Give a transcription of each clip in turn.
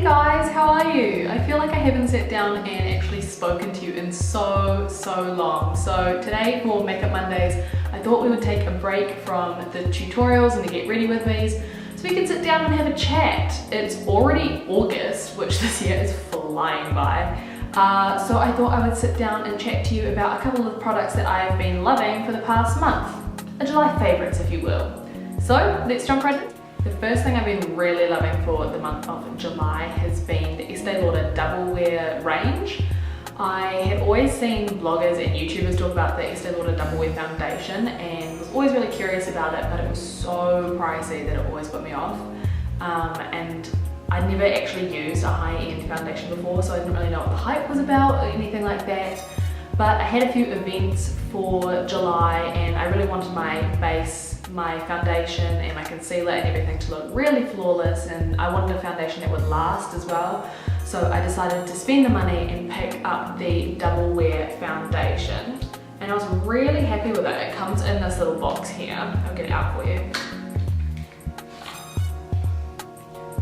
Hey guys, how are you? I feel like I haven't sat down and actually spoken to you in so long. So today for Makeup Mondays, I thought we would take a break from the tutorials and the get ready with me's so we can sit down and have a chat. It's already August, which this year is flying by. So I thought I would sit down and chat to you about a couple of products that I have been loving for the past month. A July favourites, if you will. So let's jump right in. The first thing I've been really loving for the month of July has been the Estee Lauder Double Wear range. I had always seen bloggers and YouTubers talk about the Estee Lauder Double Wear foundation and was always really curious about it, but it was so pricey that it always put me off. And I never actually used a high-end foundation before, so I didn't really know what the hype was about or anything like that. But I had a few events for July and I really wanted my base, my foundation and my concealer and everything to look really flawless, and I wanted a foundation that would last as well. So I decided to spend the money and pick up the Double Wear foundation. And I was really happy with it. It comes in this little box here. I'll get it out for you.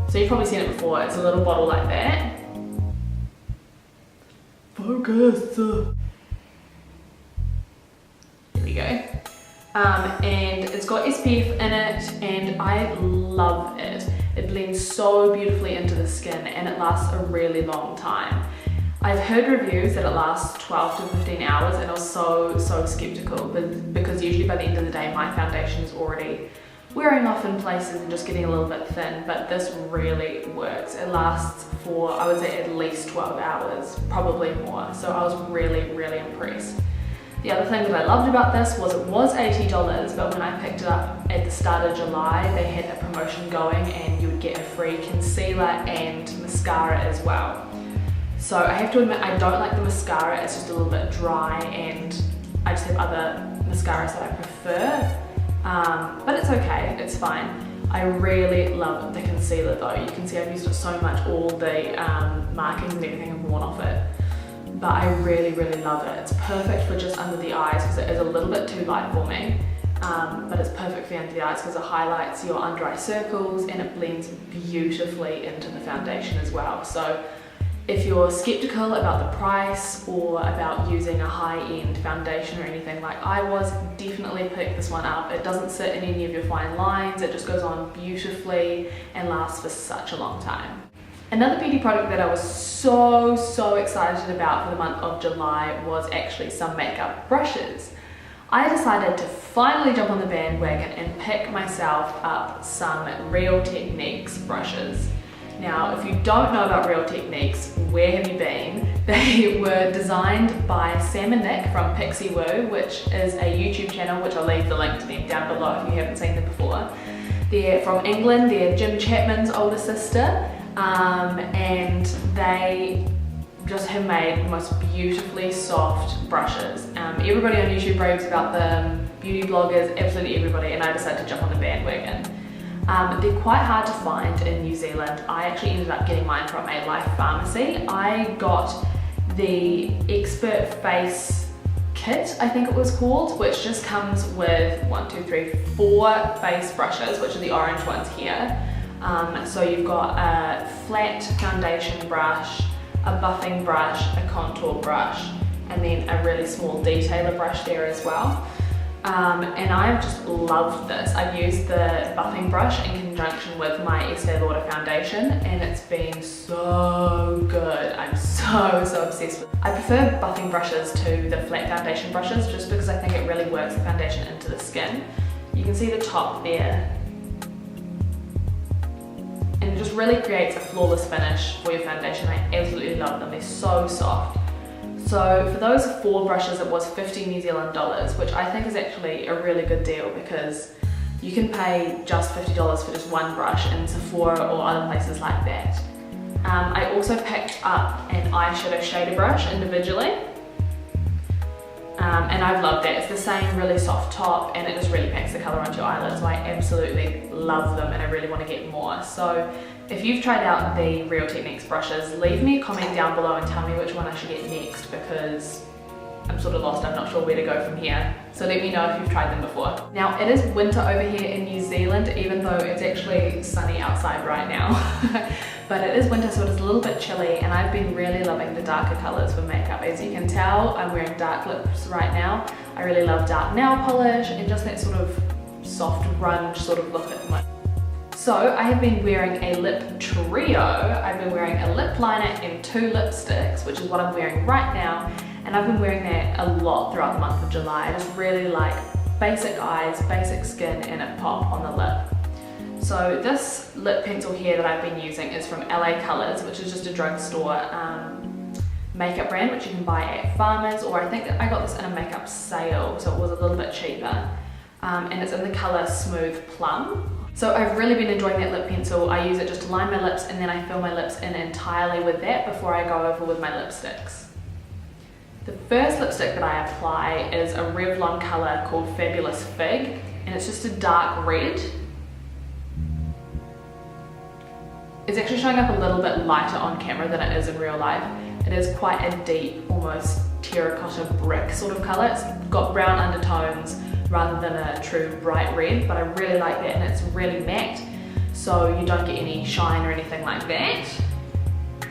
So you've probably seen it before. It's a little bottle like that. Focus! Go. And it's got SPF in it and I love it. It blends so beautifully into the skin and it lasts a really long time. I've heard reviews that it lasts 12 to 15 hours and I was so skeptical, but because usually by the end of the day my foundation is already wearing off in places and just getting a little bit thin, but this really works. It lasts for, I would say, at least 12 hours, probably more. So I was really impressed. The other thing that I loved about this was it was $80, but when I picked it up at the start of July, they had a promotion going and you would get a free concealer and mascara as well. So I have to admit, I don't like the mascara. It's just a little bit dry and I just have other mascaras that I prefer. But it's okay, it's fine. I really love the concealer though. You can see I've used it so much, all the markings and everything have worn off it. But I really love it. It's perfect for just under the eyes because it is a little bit too light for me. But it's perfect for under the eyes because it highlights your under eye circles and it blends beautifully into the foundation as well. So if you're skeptical about the price or about using a high-end foundation or anything like I was, definitely pick this one up. It doesn't sit in any of your fine lines. It just goes on beautifully and lasts for such a long time. Another beauty product that I was so excited about for the month of July was actually some makeup brushes. I decided to finally jump on the bandwagon and pick myself up some Real Techniques brushes. Now, if you don't know about Real Techniques, where have you been? They were designed by Sam and Nick from Pixie Woo, which is a YouTube channel, which I'll leave the link to them down below if you haven't seen them before. They're from England, they're Jim Chapman's older sister. And they just have made the most beautifully soft brushes. Everybody on YouTube raves about them, beauty bloggers, absolutely everybody, and I decided to jump on the bandwagon. They're quite hard to find in New Zealand. I actually ended up getting mine from a Life Pharmacy. I got the Expert Face Kit, I think it was called, which just comes with 4 face brushes, which are the orange ones here. So you've got a flat foundation brush, a buffing brush, a contour brush, and then a really small detailer brush there as well. And I've just loved this. I've used the buffing brush in conjunction with my Estee Lauder foundation and it's been so good. I'm so obsessed with it. I prefer buffing brushes to the flat foundation brushes just because I think it really works the foundation into the skin. You can see the top there. And it just really creates a flawless finish for your foundation. I absolutely love them, they're so soft. So for those 4 brushes it was 50 New Zealand dollars, which I think is actually a really good deal because you can pay just $50 for just one brush in Sephora or other places like that. I also picked up an eyeshadow shader brush individually. And I've loved it. It's the same really soft top and it just really packs the colour onto your eyelids, so I absolutely love them and I really want to get more. So if you've tried out the Real Techniques brushes, leave me a comment down below and tell me which one I should get next because I'm sort of lost, I'm not sure where to go from here. So let me know if you've tried them before. Now it is winter over here in New Zealand, even though it's actually sunny outside right now. But it is winter, so it is a little bit chilly, and I've been really loving the darker colours for makeup. As you can tell, I'm wearing dark lips right now. I really love dark nail polish and just that sort of soft grunge sort of look at the moment. So I have been wearing a lip trio. I've been wearing a lip liner and 2 lipsticks, which is what I'm wearing right now. And I've been wearing that a lot throughout the month of July. I just really like basic eyes, basic skin, and a pop on the lip. So this lip pencil here that I've been using is from LA Colors, which is just a drugstore makeup brand, which you can buy at Farmers, or I think that I got this in a makeup sale, so it was a little bit cheaper. And it's in the colour Smooth Plum. So I've really been enjoying that lip pencil. I use it just to line my lips, and then I fill my lips in entirely with that before I go over with my lipsticks. The first lipstick that I apply is a Revlon colour called Fabulous Fig, and it's just a dark red. It's actually showing up a little bit lighter on camera than it is in real life. It is quite a deep, almost terracotta brick sort of colour. It's got brown undertones rather than a true bright red, but I really like that, and it's really matte, so you don't get any shine or anything like that.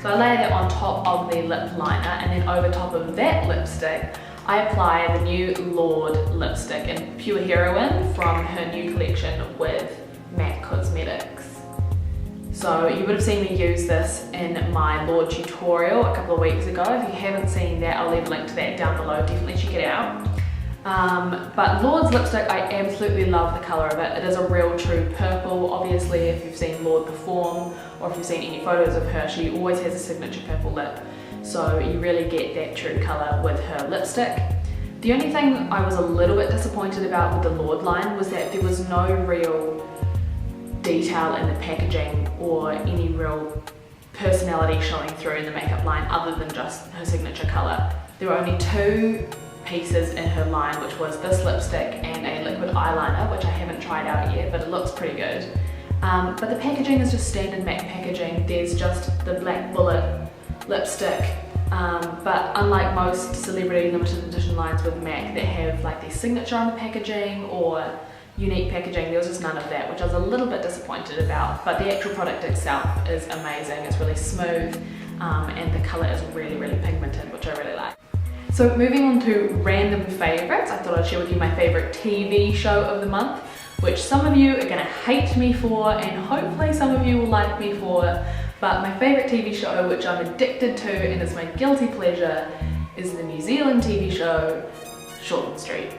So I lay that on top of the lip liner, and then over top of that lipstick, I apply the new Lord lipstick in Pure Heroine from her new collection with MAC Cosmetics. So you would have seen me use this in my Lord tutorial a couple of weeks ago. If you haven't seen that, I'll leave a link to that down below, definitely check it out. But Lord's lipstick, I absolutely love the colour of it. It is a real true purple. Obviously, if you've seen Lord perform, or if you've seen any photos of her, she always has a signature purple lip. So you really get that true colour with her lipstick. The only thing I was a little bit disappointed about with the Lord line was that there was no real detail in the packaging or any real personality showing through in the makeup line other than just her signature colour. There were only 2 pieces in her line, which was this lipstick and a liquid eyeliner, which I haven't tried out yet, but it looks pretty good. But the packaging is just standard MAC packaging. There's just the Black Bullet lipstick, but unlike most celebrity limited edition lines with MAC that have like their signature on the packaging or unique packaging, there was just none of that, which I was a little bit disappointed about. But the actual product itself is amazing. It's really smooth, and the colour is really, really pigmented, which I really like. So moving on to random favourites, I thought I'd share with you my favourite TV show of the month, which some of you are going to hate me for, and hopefully some of you will like me for. But my favourite TV show, which I'm addicted to and is my guilty pleasure, is the New Zealand TV show Shortland Street.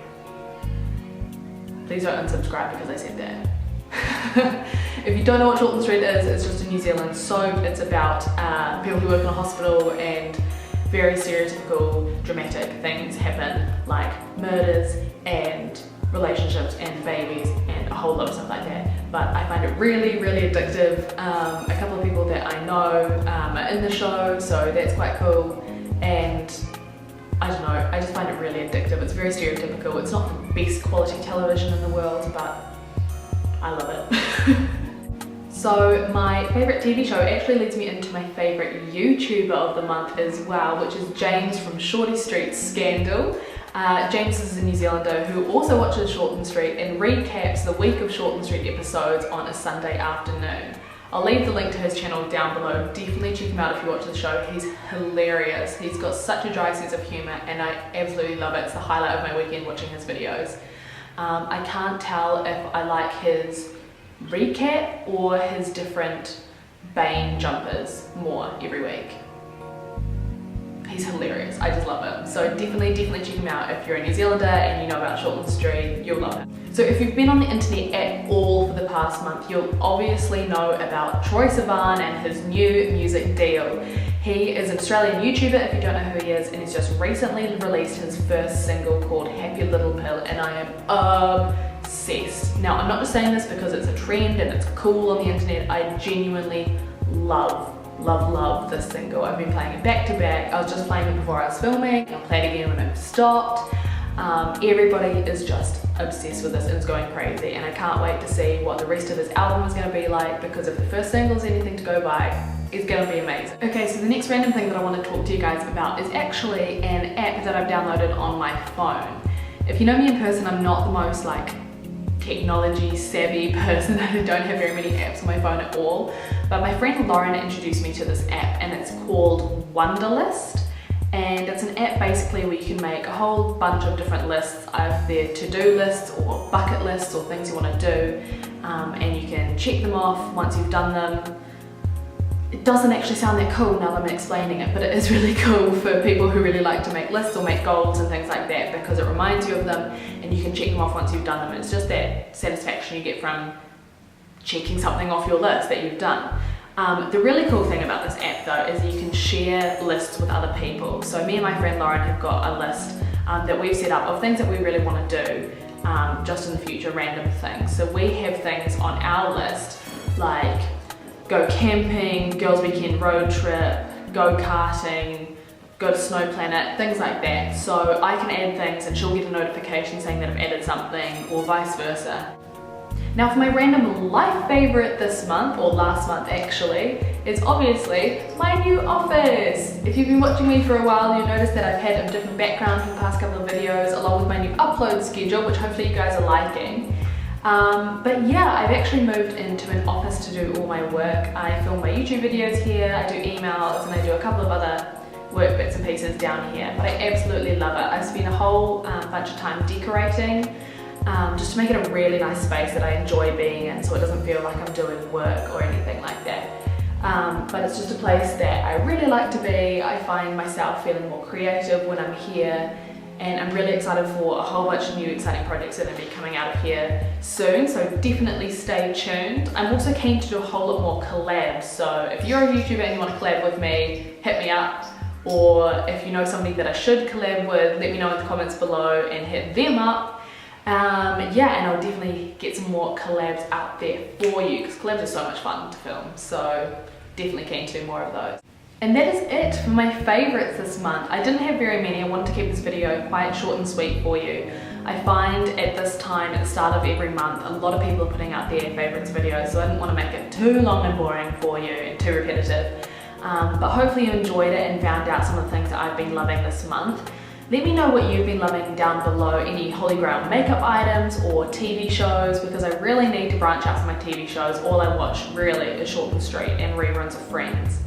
Please don't unsubscribe because I said that. If you don't know what Shortland Street is, it's just a New Zealand soap. It's about people who work in a hospital, and very stereotypical dramatic things happen, like murders and relationships and babies and a whole lot of stuff like that. But I find it really, really addictive. A couple of people that I know are in the show, so that's quite cool. And I don't know, I just find it really addictive. It's very stereotypical. It's not the best quality television in the world, but I love it. So my favourite TV show actually leads me into my favourite YouTuber of the month as well, which is James from Shorty Street Scandal. James is a New Zealander who also watches Shortland Street and recaps the week of Shortland Street episodes on a Sunday afternoon. I'll leave the link to his channel down below. Definitely check him out if you watch the show. He's hilarious. He's got such a dry sense of humour, and I absolutely love it. It's the highlight of my weekend watching his videos. I can't tell if I like his recap or his different Bane jumpers more every week. He's hilarious. I just love him. So definitely check him out if you're a New Zealander and you know about Shortland Street. You'll love it. So if you've been on the internet at all for the past month, you'll obviously know about Troye Sivan and his new music deal. He is an Australian YouTuber, if you don't know who he is, and he's just recently released his first single called Happy Little Pill, and I am obsessed. Now, I'm not just saying this because it's a trend and it's cool on the internet. I genuinely love this single. I've been playing it back to back. I was just playing it before I was filming. I'll play it again when I've stopped. Everybody is just obsessed with this and it's going crazy, and I can't wait to see what the rest of his album is going to be like, because if the first single is anything to go by, is gonna be amazing. Okay, so the next random thing that I want to talk to you guys about is actually an app that I've downloaded on my phone. If you know me in person, I'm not the most like technology savvy person. I don't have very many apps on my phone at all, but my friend Lauren introduced me to this app and it's called Wunderlist. And it's an app basically where you can make a whole bunch of different lists, either they're to-do lists or bucket lists or things you want to do, and you can check them off once you've done them. It doesn't actually sound that cool now that I'm explaining it, but it is really cool for people who really like to make lists or make goals and things like that, because it reminds you of them and you can check them off once you've done them. It's just that satisfaction you get from checking something off your list that you've done. The really cool thing about this app though is you can share lists with other people. So me and my friend Lauren have got a list that we've set up of things that we really want to do just in the future, random things. So we have things on our list like go camping, girls weekend road trip, go karting, go to Snow Planet, things like that. So I can add things and she'll get a notification saying that I've added something or vice versa. Now for my random life favorite this month, or last month actually, is obviously my new office. If you've been watching me for a while, you'll notice that I've had a different background for the past couple of videos, along with my new upload schedule, which hopefully you guys are liking. But yeah, I've actually moved into an office to do all my work. I film my YouTube videos here, I do emails, and I do a couple of other work bits and pieces down here, but I absolutely love it. I've spent a whole bunch of time decorating, just to make it a really nice space that I enjoy being in, so it doesn't feel like I'm doing work or anything like that. But it's just a place that I really like to be. I find myself feeling more creative when I'm here, and I'm really excited for a whole bunch of new exciting projects that are going to be coming out of here soon, so definitely stay tuned. I'm also keen to do a whole lot more collabs, so if you're a YouTuber and you want to collab with me, hit me up, or if you know somebody that I should collab with, let me know in the comments below and hit them up. Yeah, and I'll definitely get some more collabs out there for you, because collabs are so much fun to film, so definitely keen to do more of those. And that is it for my favourites this month. I didn't have very many. I wanted to keep this video quite short and sweet for you. I find at this time, at the start of every month, a lot of people are putting out their favourites videos, so I didn't want to make it too long and boring for you and too repetitive. But hopefully you enjoyed it and found out some of the things that I've been loving this month. Let me know what you've been loving down below, any holy grail makeup items or TV shows, because I really need to branch out from my TV shows. All I watch really is Short and Street and reruns of Friends.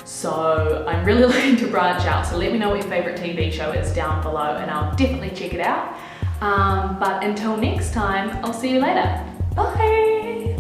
So I'm really looking to branch out, so let me know what your favourite TV show is down below and I'll definitely check it out. But until next time, I'll see you later. Bye!